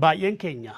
baay'een keenya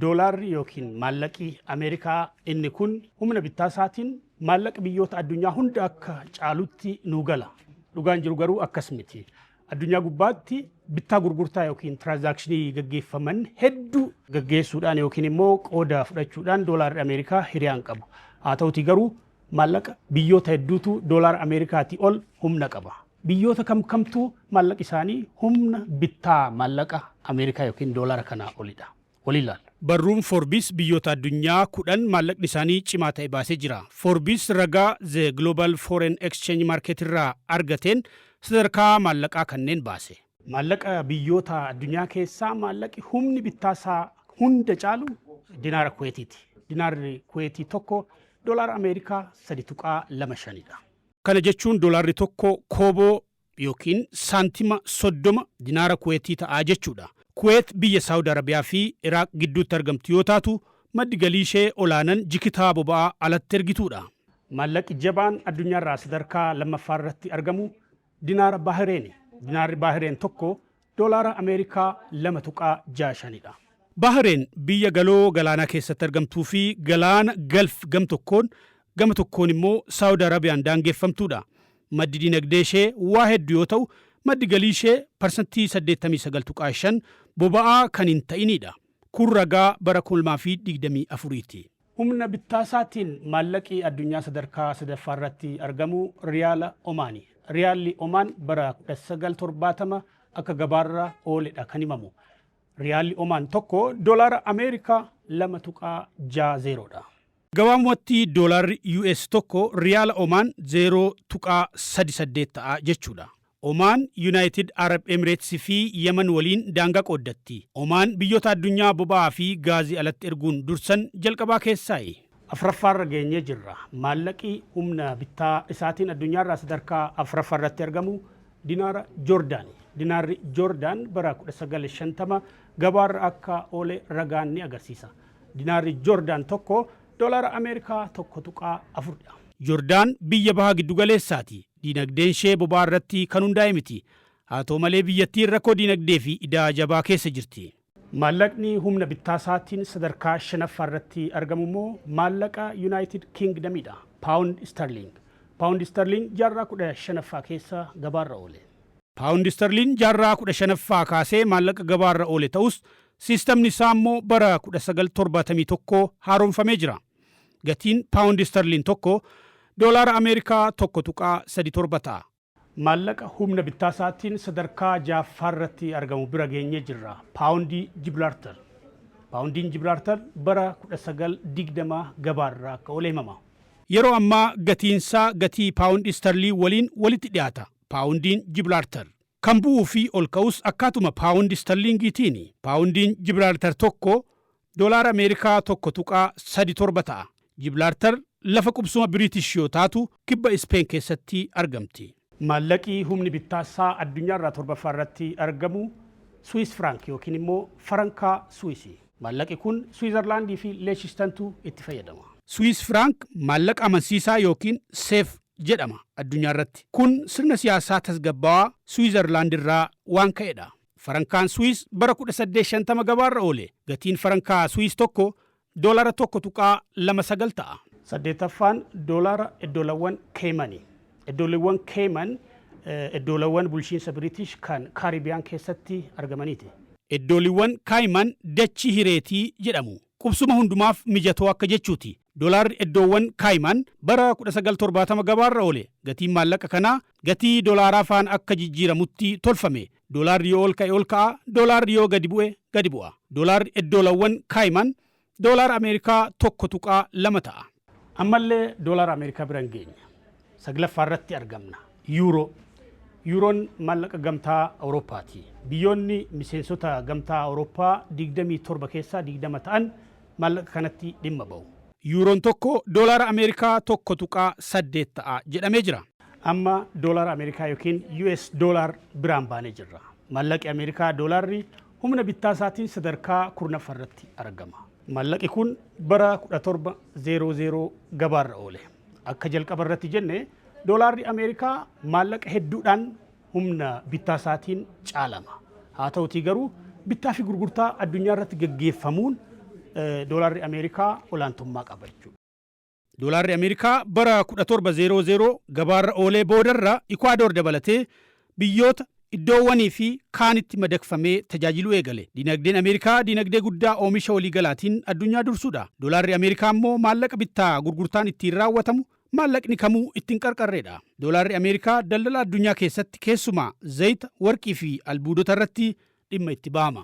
doolaarri yookiin maallaqii Ameerikaa inni kun humna bittaa isaatiin maallaqa biyyoota addunyaa hunda akka caalutti nuu gala. Dhugaan jiru garuu akkas miti. Addunyaa gubbaatti bittaa gurgurtaa yookiin tiraansaakshinii gaggeeffaman hedduu gaggeessuudhaan yookiin immoo qooda fudhachuudhaan doolaarri Ameerikaa hiriyaan qabu. Haa ta'uti garuu maallaqa biyyoota hedduutu doolaara Ameerikaatii ol humna qaba. Biyyoota kamtu maallaqa isaanii humna bittaa maallaqa Ameerikaa yookiin doolaara kanaa olidha. Waliilaal. Barruun Forbes biyyoota addunyaa 10 maallaqni isaanii cimaa ta'e baasee jira. Forbes ragaa The Global Foreign Exchange Market irraa argateen sadarkaa maallaqaa kanneen baase. Maallaqa biyyoota addunyaa keessaa maallaqi humni bittaa isaa hunda caalu dinaara Kuweetiiti. Dinaarri Kuweetii tokko doolaara Ameerikaa 3.25dha. Kana jechuun doolaarri tokko kooboo yookiin saantima 30 dinaara Kuweetii ta'aa jechuudha. Kuweet biyya Saawud Arabiyaa fi Iraaq gidduutti argamtu yoo taatu maddi galii ishee olaanan jikitaa boba'aa alatti ergituudha. Maallaqi jabaan addunyaarraa sadarkaa lammaffaa irratti argamu dinaara Baahireeni. Dinaarri Baahireen tokko doolaara Ameerikaa 2.65dha. Baahireen biyya galoo galaanaa keessatti argamtuu fi galaana Galf gama tokkoon immoo Saawud Arabiyaan daangeffamtuudha. Maddi dinagdee ishee waa hedduu yoo ta'u maddi galii ishee parsantii 89.5 boba'aa kan hin ta'inidha. Kun ragaa bara 2024ti. Humna bittaa isaatiin maallaqii addunyaa sadarkaa sadaffaa irratti argamu riyaala Omaani. Riyaalli Omaan bara 1970 akka gabaarra ooledha kan himamu. Riyaalli Omaan tokko doolaara Ameerikaa 2.60dha. Gabaabumatti doolaarri US tokko riyaala Omaan 0.38 ta'a jechuudha. Omaan United Arab Emirates fi Yemen waliin daangaa qooddatti. Omaan biyyoota addunyaa boba'aa fi gaazii alatti erguun dursan jalqabaa keessaayi. Afuraffaarra geenyee jirra. Maallaqii humna bittaa isaatiin addunyaarraa sadarkaa afuraffaa irratti argamu dinaara Joordaani. Dinaarri Joordaan bara 1950 gabaarra akka oole ragaan ni agarsiisa. Dinaarri Joordaan tokko doolaara Ameerikaa 1.4dha. Joordaan biyya bahaa giddugaleessaati. Dinagdeen ishee boba'aa irratti kan hundaa'e miti. Haa ta'u malee biyyattiin rakkoo dinagdee fi idaa jabaa keessa jirti. Maallaqni humna bittaa isaatiin sadarkaa shanaffaa irratti argamu immoo maallaqa United Kingdomidha. Pound Sterling. Pound Sterling jaarraa 15ffaa keessa gabaarra oole. Pound Sterling jaarraa 15ffaa kaasee maallaqa gabaarra oole ta'us siistamni isaa immoo bara 1971 haaromfamee jira. Gatiin Pound Sterling tokko doolaara Ameerikaa 1.37 ta'a. Maallaqa humna bittaa isaatiin sadarkaa ja'affaa irratti argamu bira geenyee jirra. Paawundii Jibraaltar. Paawundiin Jibraaltar bara 1920 gabaarraa akka oole himama. Yeroo ammaa gatiinsaa gatii Paawundi Sterlii waliin walitti dhiyaata. Paawundiin Jibraaltar. Kan bu'uu fi ol ka'us akkaatuma Paawundi Sterlingiitiini. Paawundiin Jibraaltar tokko doolaara Ameerikaa 1.37 ta'a. Jibraaltar lafa qubsuma British yoo taatu kibba Ispeen keessatti argamti. Maallaqii humni bittaa isaa addunyaarraa torbaffaa irratti argamu Swiss franc yookiin immoo farankaa Swiisii. Maallaqi kun Switzerlaandii fi Liechtensteintu itti fayyadama. Swiss franc maallaqa amansiisaa yookiin safe jedhama addunyaa irratti. Kun sirna siyaasaa tasgabbaawaa Switzerlaand irraa waan ka'edha. Farankaan Swiss bara 1850 gabaarra oole. Gatiin farankaa Swiss tokko doolaara 1.29 ta'a. Saddeetaffaan doolaara iddoolawwan Keemanii. Iddoolawwan Keeman iddoolawwan bulchiinsa British kan Kaaribiyaan keessatti argamaniiti. Iddooliwwan Kaayiman dachii hireetii jedhamu. Qubsuma hundumaaf mijatoo akka jechuuti. Doolaarri iddoowwan Kaayiman bara 1970 gabaarra oole. Gatiin maallaqa kanaa gatii doolaaraa faan akka jijjiiramutti tolfame. Doolaarri yoo ol ka'e ol ka'a, doolaarri yoo gadi bu'e gadi bu'a. Doolaarri iddoolawwan Kaayiman doolaara Ameerikaa 1.2 ta'a. Ammallee doolaara Ameerikaa biraan geenya. Saglaffaa irratti argamna. Yuuroo. Yuuroon maallaqa gamtaa Awurooppaati. Biyyoonni miseensota gamtaa Awurooppaa 27 keessaa 20 ta'an maallaqa kanatti dhimma ba'u. Yuuroon tokko doolaara Ameerikaa 1.8 ta'a jedhamee jira. Amma doolaara Ameerikaa yookiin US dollar biraan baanee jirra. Maallaqi Ameerikaa doolaarri humna bittaa isaatiin sadarkaa 10ffaa irratti argama. Maallaqi kun bara 1700 gabaarra oole. Akka jalqaba irratti jenne doolaarri Ameerikaa maallaqa hedduudhaan humna bittaa isaatiin caalama. Haa ta'utii garuu bittaa fi gurgurtaa addunyaa irratti gaggeeffamuun doolaarri Ameerikaa olaantummaa qaba jechuudha. Doolaarri Ameerikaa bara 1700 gabaarra oolee boodarra Ikwaador dabalatee biyyoota iddoowwanii fi kaanitti madaqfamee tajaajiluu eegale. Dinagdeen Ameerikaa dinagdee guddaa oomisha waliigalaatiin addunyaa dursuudha. Doolaarri Ameerikaa immoo maallaqa bittaa gurgurtaan ittiin raawwatamu maallaqni kamuu ittiin qarqarreedha. Doolaarri Ameerikaa daldala addunyaa keessatti keessumaa zayita, warqii fi albuudota irratti dhimma itti ba'ama.